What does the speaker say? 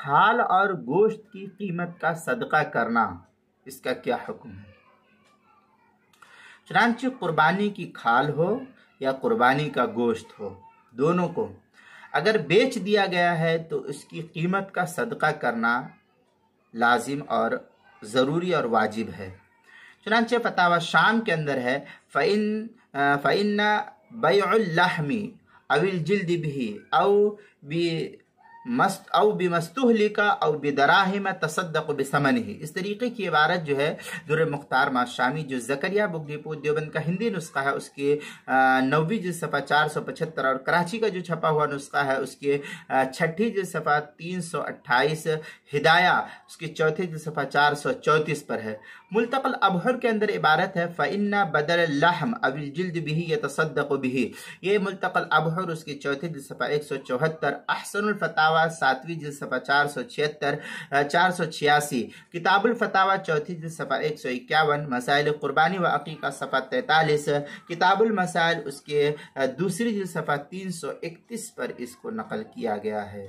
کھال اور گوشت کی قیمت کا صدقہ کرنا، اس کا کیا حکم ہے؟ چنانچہ قربانی کی کھال ہو یا قربانی کا گوشت ہو، دونوں کو اگر بیچ دیا گیا ہے تو اس کی قیمت کا صدقہ کرنا لازم اور ضروری اور واجب ہے۔ چنانچہ فتاوی شام کے اندر ہے فَإِنَّ بَيْعُ اللَّحْمِ أَوِ الْجِلْدِ بِهِ او بمستهلك او بدراہم تصدق بثمنه، اس طریقے کی عبارت جو ہے در مختار ماشامی جو زکریا بک ڈپو دیوبند کا ہندی نسخہ ہے اس کے 9ویں جلد صفحہ 475 اور کراچی کا جو چھپا ہوا نسخہ ہے اس کے 6ٹھی جلد صفحہ 328، ہدایہ اس کے 4تھی جلد صفحہ 434 پر ہے۔ ملتقى الابحر کے اندر عبارت ہے فَإِنَّ بدل اللحم او الجلد به يتصدق به، یہ ملتقى الابحر اس کے 4تھی جلد صفحہ 174، احسن الفتاوی 7ویں جلد صفحہ 476 486، کتاب الفتاوی 4تھی جلد صفحہ 151، مسائل قربانی و عقیقہ صفحہ 43، کتاب المسائل اس کے 2ری جلد صفحہ 331 پر اس کو نقل کیا گیا ہے۔